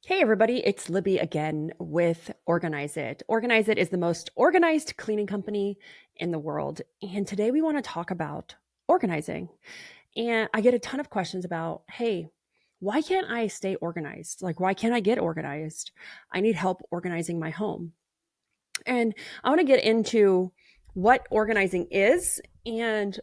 Hey everybody, it's Libby again with Organize It. Organize It is the most organized cleaning company in the world. And today we want to talk about organizing. And I get a ton of questions about, hey, why can't I stay organized? Like, why can't I get organized? I need help organizing my home. And I want to get into what organizing is and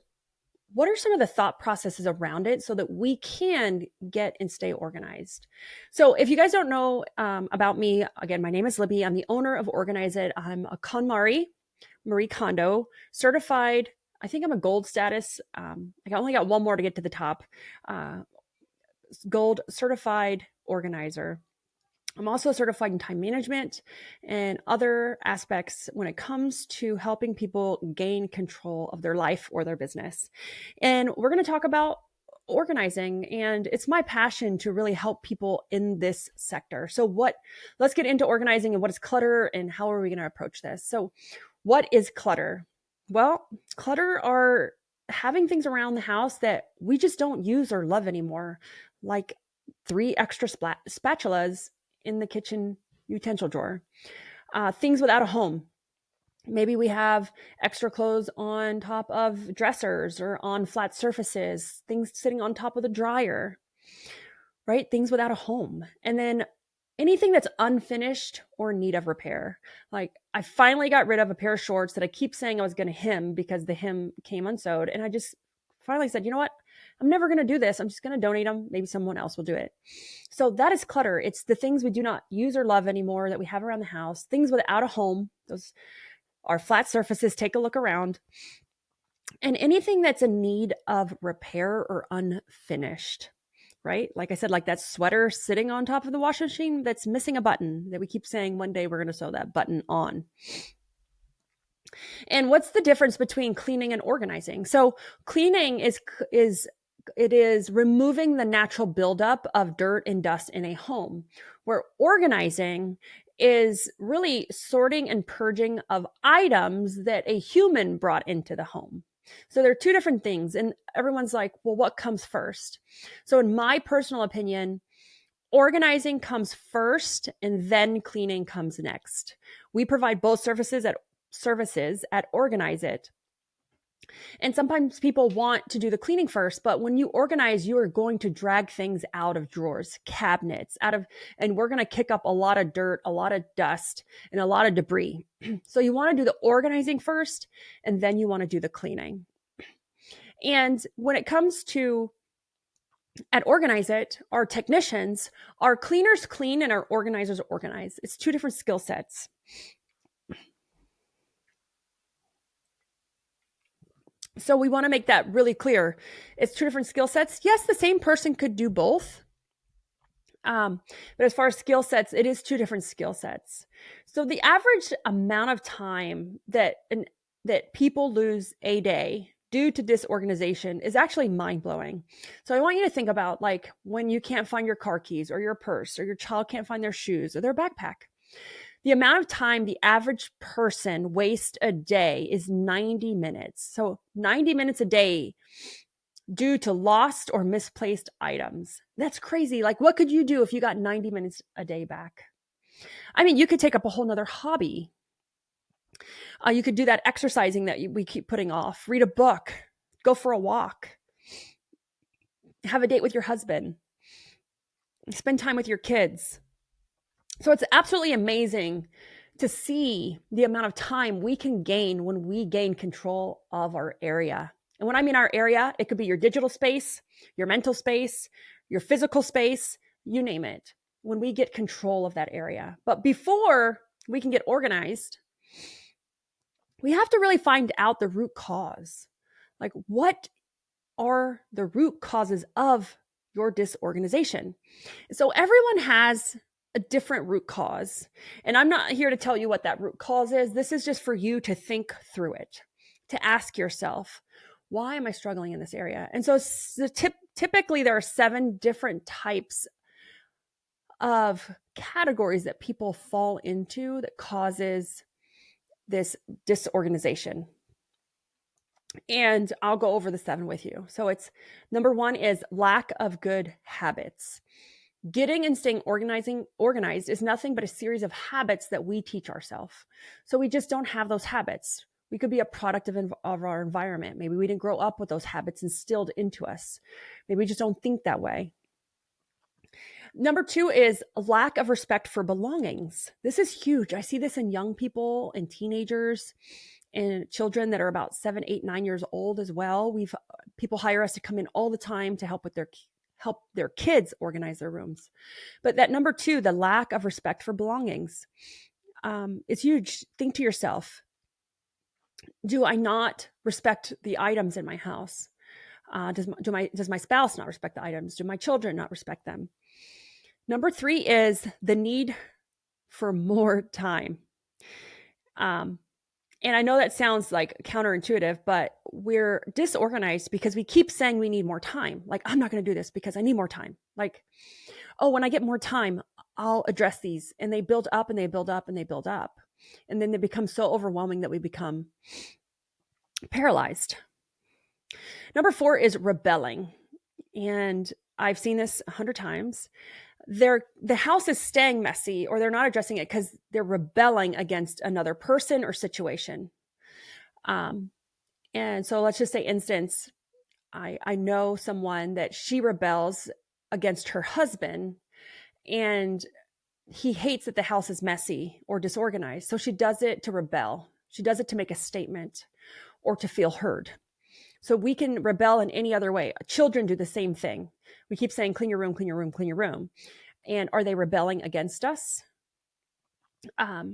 what are some of the thought processes around it so that we can get and stay organized? So, if you guys don't know about me, again, my name is Libby. I'm the owner of Organize It. I'm a KonMari, Marie Kondo certified. I think I'm a gold status. I only got one more to get to the top. Uh, Gold certified organizer. I'm also certified in time management and other aspects when it comes to helping people gain control of their life or their business. And we're going to talk about organizing, and it's my passion to really help people in this sector. Let's get into organizing and what is clutter and how are we going to approach this. So, what is clutter? Well, clutter are having things around the house that we just don't use or love anymore, like three extra spatulas in the kitchen utensil drawer. Things without a home. Maybe we have extra clothes on top of dressers or on flat surfaces, things sitting on top of the dryer, right? Things without a home. And then anything that's unfinished or in need of repair. Like I finally got rid of a pair of shorts that I keep saying I was going to hem because the hem came unsewed. And I just finally said, you know what? I'm never going to do this. I'm just going to donate them. Maybe someone else will do it. So that is clutter. It's the things we do not use or love anymore that we have around the house, things without a home. Those are flat surfaces. Take a look around. And anything that's in need of repair or unfinished, right? Like I said, like that sweater sitting on top of the washing machine that's missing a button that we keep saying one day we're going to sew that button on. And what's the difference between cleaning and organizing? So cleaning is it is removing the natural buildup of dirt and dust in a home, where organizing is really sorting and purging of items that a human brought into the home. So they're two different things. And everyone's like, well, what comes first? So, in my personal opinion, organizing comes first and then cleaning comes next. We provide both services at Organize It. And sometimes people want to do the cleaning first, but when you organize, you are going to drag things out of drawers, cabinets, and we're going to kick up a lot of dirt, a lot of dust, and a lot of debris. So you want to do the organizing first, and then you want to do the cleaning. And when it comes to at Organize It, our technicians, our cleaners clean and our organizers organize. It's two different skill sets. So we want to make that really clear. It's two different skill sets. Yes, the same person could do both. But as far as skill sets, it is two different skill sets. So the average amount of time that people lose a day due to disorganization is actually mind-blowing. So I want you to think about like when you can't find your car keys or your purse or your child can't find their shoes or their backpack. The amount of time the average person wastes a day is 90 minutes. So 90 minutes a day due to lost or misplaced items. That's crazy. Like, what could you do if you got 90 minutes a day back? I mean, you could take up a whole nother hobby. You could do that exercising that we keep putting off, read a book, go for a walk, have a date with your husband, spend time with your kids. So it's absolutely amazing to see the amount of time we can gain when we gain control of our area. And when I mean our area, it could be your digital space, your mental space, your physical space, you name it, when we get control of that area. But before we can get organized, we have to really find out the root cause. Like, what are the root causes of your disorganization? So everyone has a different root cause. And I'm not here to tell you what that root cause is. This is just for you to think through it, to ask yourself, why am I struggling in this area? And so typically there are 7 different types of categories that people fall into that causes this disorganization. And I'll go over the 7 with you. So it's number 1 is lack of good habits. Getting and staying organized is nothing but a series of habits that we teach ourselves. So we just don't have those habits. We could be a product of our environment. Maybe we didn't grow up with those habits instilled into us. Maybe we just don't think that way. Number 2 is a lack of respect for belongings. This is huge. I see this in young people and teenagers and children that are about 7, 8, 9 years old as well. People hire us to come in all the time to help their kids organize their rooms. But that number 2, the lack of respect for belongings, it's huge. Think to yourself, do I not respect the items in my house? Does my spouse not respect the items? Do my children not respect them? Number 3 is the need for more time. And I know that sounds like counterintuitive, but we're disorganized because we keep saying we need more time. Like, I'm not going to do this because I need more time. Like, oh, when I get more time, I'll address these. And they build up and they build up and they build up. And then they become so overwhelming that we become paralyzed. Number 4 is rebelling. And I've seen this 100 times. The house is staying messy, or they're not addressing it because they're rebelling against another person or situation. And so let's just say, instance, I know someone that she rebels against her husband, and he hates that the house is messy or disorganized. So she does it to rebel. She does it to make a statement or to feel heard. So we can rebel in any other way. Children do the same thing. We keep saying, clean your room, clean your room, clean your room. And are they rebelling against us?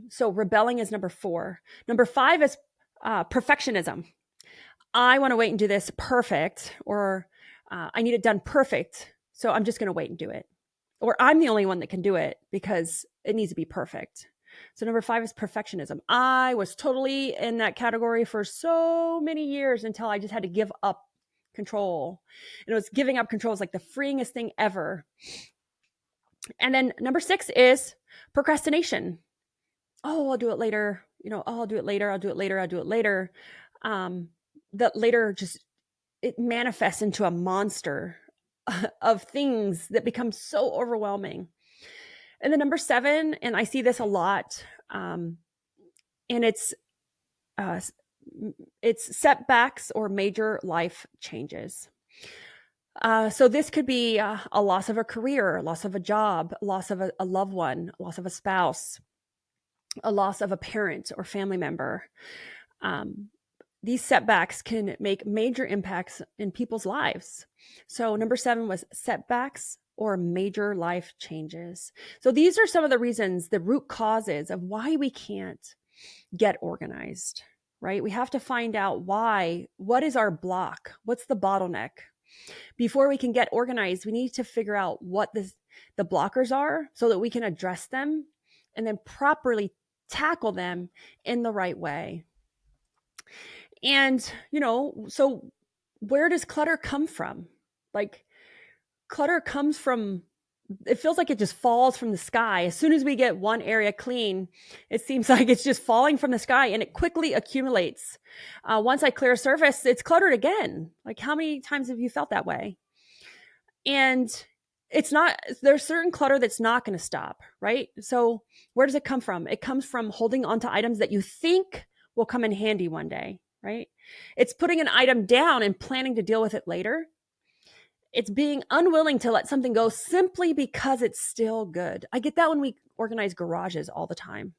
So rebelling is number 4. Number 5 is perfectionism. I want to wait and do this perfect, or I need it done perfect. So I'm just going to wait and do it. Or I'm the only one that can do it because it needs to be perfect. So number 5 is perfectionism. I was totally in that category for so many years until I just had to give up control. And it was giving up control is like the freeingest thing ever. And then number 6 is procrastination. Oh, I'll do it later. I'll do it later. I'll do it later. I'll do it later. That later it manifests into a monster of things that become so overwhelming. And then number 7, and I see this a lot, and it's setbacks or major life changes. So this could be a loss of a career, loss of a job, loss of a loved one, loss of a spouse, a loss of a parent or family member. These setbacks can make major impacts in people's lives. So number 7 was setbacks or major life changes. So these are some of the reasons, the root causes of why we can't get organized, right? We have to find out why. What is our block? What's the bottleneck? Before we can get organized, we need to figure out what the blockers are so that we can address them and then properly tackle them in the right way. And, so where does clutter come from? Like, clutter comes from, it feels like it just falls from the sky. As soon as we get one area clean, it seems like it's just falling from the sky, and it quickly accumulates. Once I clear a surface, it's cluttered again. Like, how many times have you felt that way? And there's certain clutter that's not going to stop, right? So where does it come from? It comes from holding onto items that you think will come in handy one day, right? It's putting an item down and planning to deal with it later. It's being unwilling to let something go simply because it's still good. I get that when we organize garages all the time.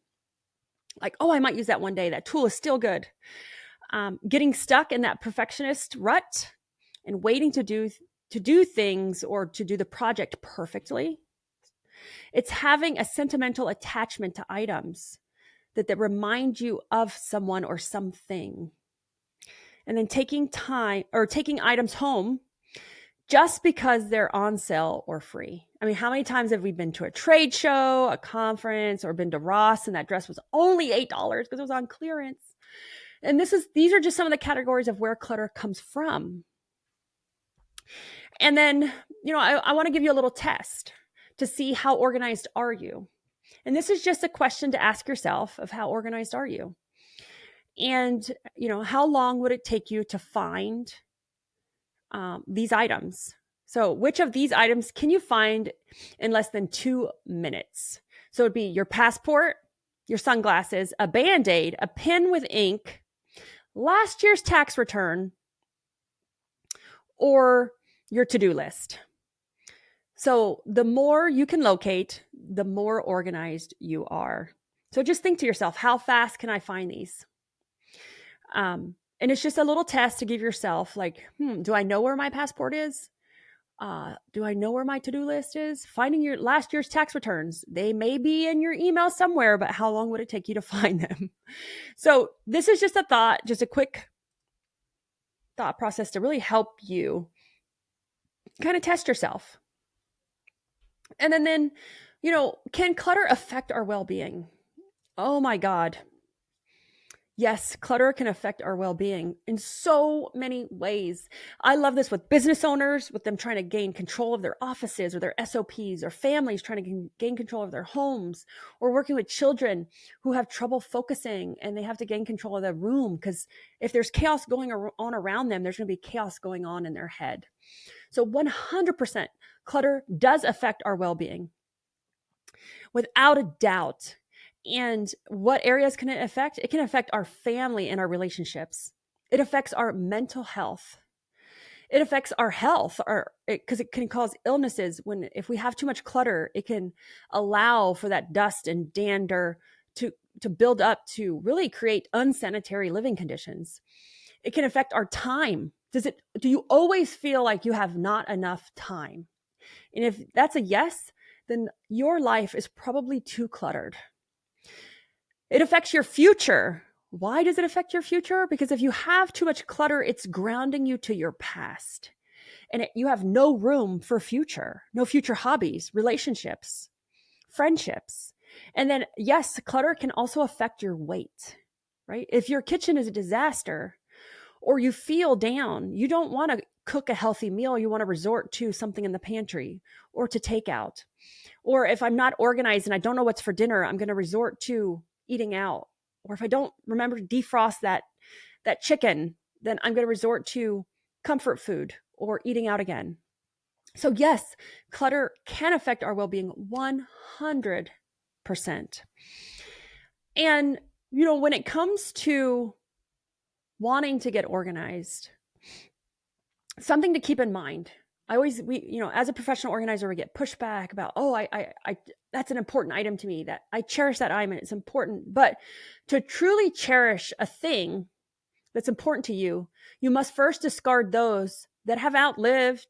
Like, oh, I might use that one day. That tool is still good. Getting stuck in that perfectionist rut and waiting to do things or to do the project perfectly. It's having a sentimental attachment to items that remind you of someone or something. And then taking items home just because they're on sale or free. I mean, how many times have we been to a trade show, a conference, or been to Ross and that dress was only $8 because it was on clearance? And these are just some of the categories of where clutter comes from. And then, I want to give you a little test to see how organized are you. And this is just a question to ask yourself of how organized are you? And, how long would it take you to find these items? So which of these items can you find in less than 2 minutes? So it'd be your passport, your sunglasses, a Band-Aid, a pen with ink, last year's tax return, or your to-do list. So the more you can locate, the more organized you are. So just think to yourself, how fast can I find these? And it's just a little test to give yourself like, do I know where my passport is? Do I know where my to-do list is? Finding your last year's tax returns. They may be in your email somewhere, but how long would it take you to find them? So this is just a thought, just a quick thought process to really help you kind of test yourself. And then, can clutter affect our well-being? Oh my God. Yes, clutter can affect our well-being in so many ways. I love this with business owners, with them trying to gain control of their offices or their SOPs, or families trying to gain control of their homes, or working with children who have trouble focusing and they have to gain control of their room because if there's chaos going on around them, there's going to be chaos going on in their head. So 100% clutter does affect our well-being, without a doubt. And what areas can it affect? It can affect our family and our relationships. It affects our mental health. It affects our health, because it can cause illnesses. If we have too much clutter, it can allow for that dust and dander to build up to really create unsanitary living conditions. It can affect our time. Do you always feel like you have not enough time? And if that's a yes, then your life is probably too cluttered. It affects your future. Why does it affect your future? Because if you have too much clutter, it's grounding you to your past. And you have no room for future, no future hobbies, relationships, friendships. And then, yes, clutter can also affect your weight, right? If your kitchen is a disaster or you feel down, you don't want to cook a healthy meal. You want to resort to something in the pantry or to takeout. Or if I'm not organized and I don't know what's for dinner, I'm going to resort to eating out. Or if I don't remember to defrost that chicken, then I'm going to resort to comfort food or eating out again. So yes, clutter can affect our well-being 100%. And, when it comes to wanting to get organized, something to keep in mind. As a professional organizer, we get pushback about, I that's an important item to me, that I cherish that item and it's important. But to truly cherish a thing that's important to you, you must first discard those that have outlived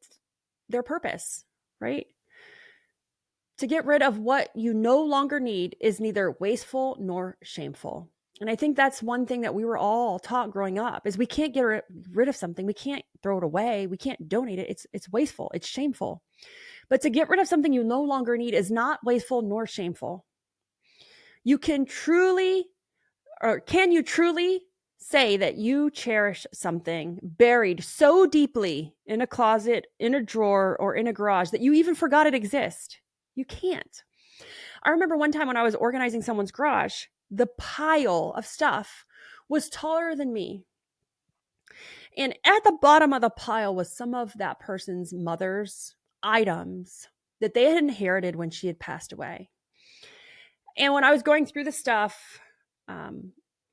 their purpose, right? To get rid of what you no longer need is neither wasteful nor shameful. And I think that's one thing that we were all taught growing up is we can't get rid of something. We can't throw it away. We can't donate it. It's wasteful. It's shameful. But to get rid of something you no longer need is not wasteful nor shameful. Can you truly say that you cherish something buried so deeply in a closet, in a drawer, or in a garage that you even forgot it exists? You can't. I remember one time when I was organizing someone's garage, the pile of stuff was taller than me. And at the bottom of the pile was some of that person's mother's items that they had inherited when she had passed away. And when I was going through the stuff,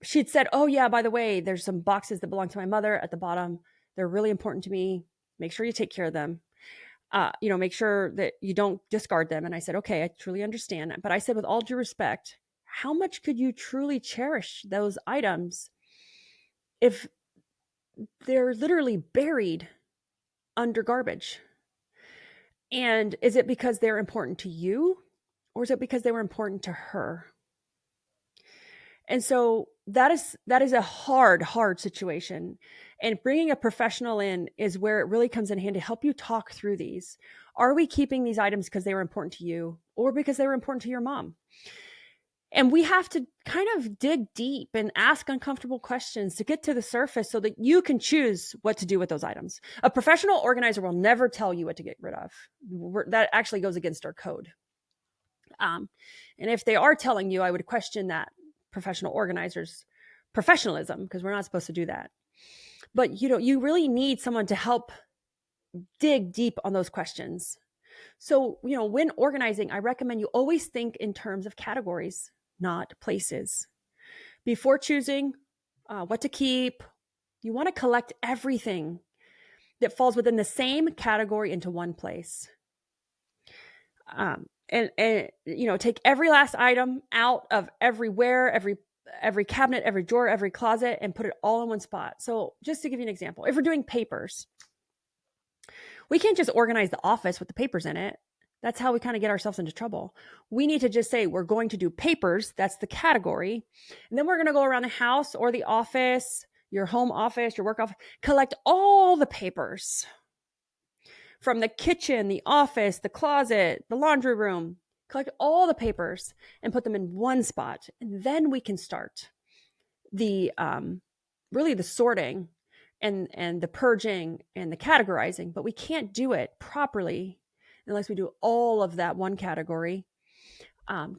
she had said, oh yeah, by the way, there's some boxes that belong to my mother at the bottom. They're really important to me. Make sure you take care of them. Make sure that you don't discard them. And I said, okay, I truly understand that. But I said, with all due respect, how much could you truly cherish those items if they're literally buried under garbage? And is it because they're important to you, or is it because they were important to her? And so that is a hard situation. And bringing a professional in is where it really comes in handy to help you talk through these. Are we keeping these items because they were important to you, or because they were important to your mom? And we have to kind of dig deep and ask uncomfortable questions to get to the surface so that you can choose what to do with those items. A professional organizer will never tell you what to get rid of. That actually goes against our code. And if they are telling you, I would question that professional organizer's professionalism, because we're not supposed to do that. But you really need someone to help dig deep on those questions. So, when organizing, I recommend you always think in terms of categories, not places. Before choosing what to keep, you want to collect everything that falls within the same category into one place. And take every last item out of everywhere, every cabinet, every drawer, every closet, and put it all in one spot. So just to give you an example, if we're doing papers, we can't just organize the office with the papers in it. That's how we kind of get ourselves into trouble. We need to just say we're going to do papers. That's the category. And then we're going to go around the house or the office, your home office, your work office, collect all the papers from the kitchen, the office, the closet, the laundry room. Collect all the papers and put them in one spot. And then we can start the really the sorting and the purging and the categorizing. But we can't do it properly unless we do all of that one category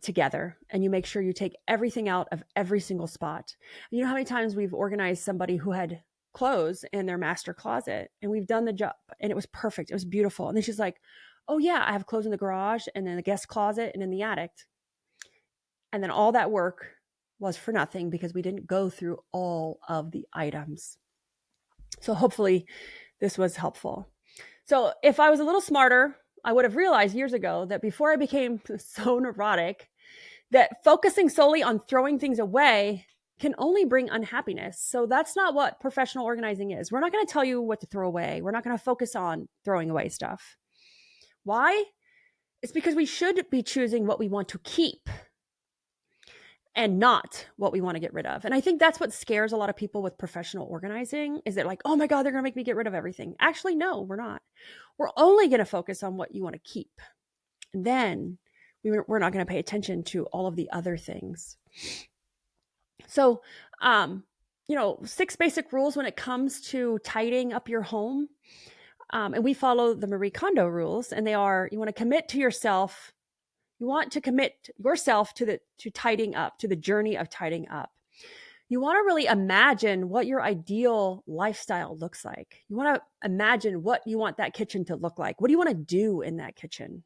together, and you make sure you take everything out of every single spot. You know how many times we've organized somebody who had clothes in their master closet, and we've done the job and it was perfect. It was beautiful. And then she's like, oh yeah, I have clothes in the garage and in the guest closet and in the attic. And then all that work was for nothing because we didn't go through all of the items. So hopefully this was helpful. So if I was a little smarter, I would have realized years ago that before I became so neurotic, that focusing solely on throwing things away can only bring unhappiness. So that's not what professional organizing is. We're not going to tell you what to throw away. We're not going to focus on throwing away stuff. Why? It's because we should be choosing what we want to keep and not what we want to get rid of. And I think that's what scares a lot of people with professional organizing, is that like, oh my God, they're going to make me get rid of everything. Actually, no, we're not. We're only going to focus on what you want to keep. And then we're not going to pay attention to all of the other things. So, 6 basic rules when it comes to tidying up your home. And we follow the Marie Kondo rules, and they are, you want to commit to yourself. You want to commit yourself to tidying up, to the journey of tidying up. You want to really imagine what your ideal lifestyle looks like. You want to imagine what you want that kitchen to look like. What do you want to do in that kitchen?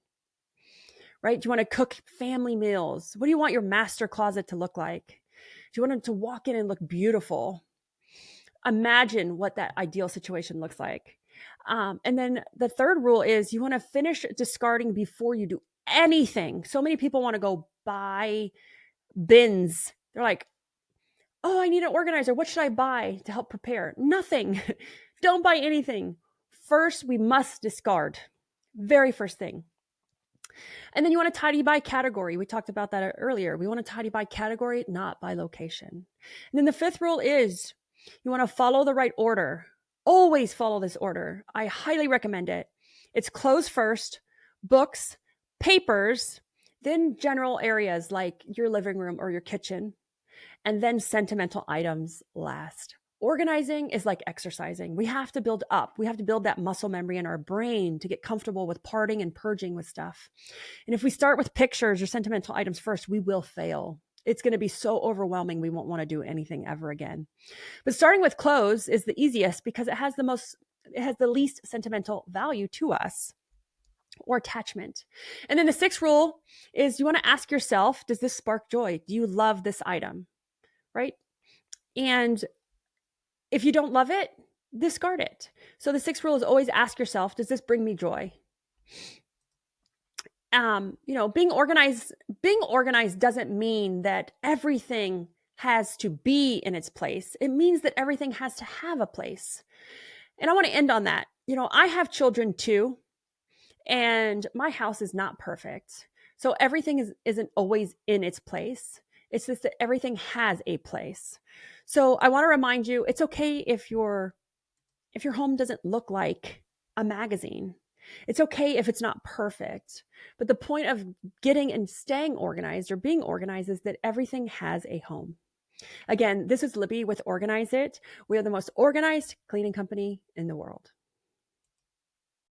Right? Do you want to cook family meals? What do you want your master closet to look like? Do you want it to walk in and look beautiful? Imagine what that ideal situation looks like. And then the third rule is you want to finish discarding before you do anything. So many people want to go buy bins. They're like, oh, I need an organizer. What should I buy to help prepare? Nothing. Don't buy anything. First, we must discard. Very first thing. And then you want to tidy by category. We talked about that earlier. We want to tidy by category, not by location. And then the fifth rule is you want to follow the right order. Always follow this order. I highly recommend it. It's clothes first, books, papers, then general areas like your living room or your kitchen, and then sentimental items last. Organizing is like exercising. We have to build up. We have to build that muscle memory in our brain to get comfortable with parting and purging with stuff. And if we start with pictures or sentimental items first, we will fail. It's going to be so overwhelming, we won't want to do anything ever again. But starting with clothes is the easiest because it has the least sentimental value to us or attachment. And then the sixth rule is you want to ask yourself, does this spark joy? Do you love this item? Right? And if you don't love it, discard it. So the sixth rule is always ask yourself, does this bring me joy? Being organized doesn't mean that everything has to be in its place. It means that everything has to have a place. And I want to end on that. I have children too, and my house is not perfect. So everything isn't always in its place. It's just that everything has a place. So I want to remind you, it's okay if your home doesn't look like a magazine. It's okay if it's not perfect. But the point of getting and staying organized or being organized is that everything has a home. Again, this is Libby with Organize It. We are the most organized cleaning company in the world.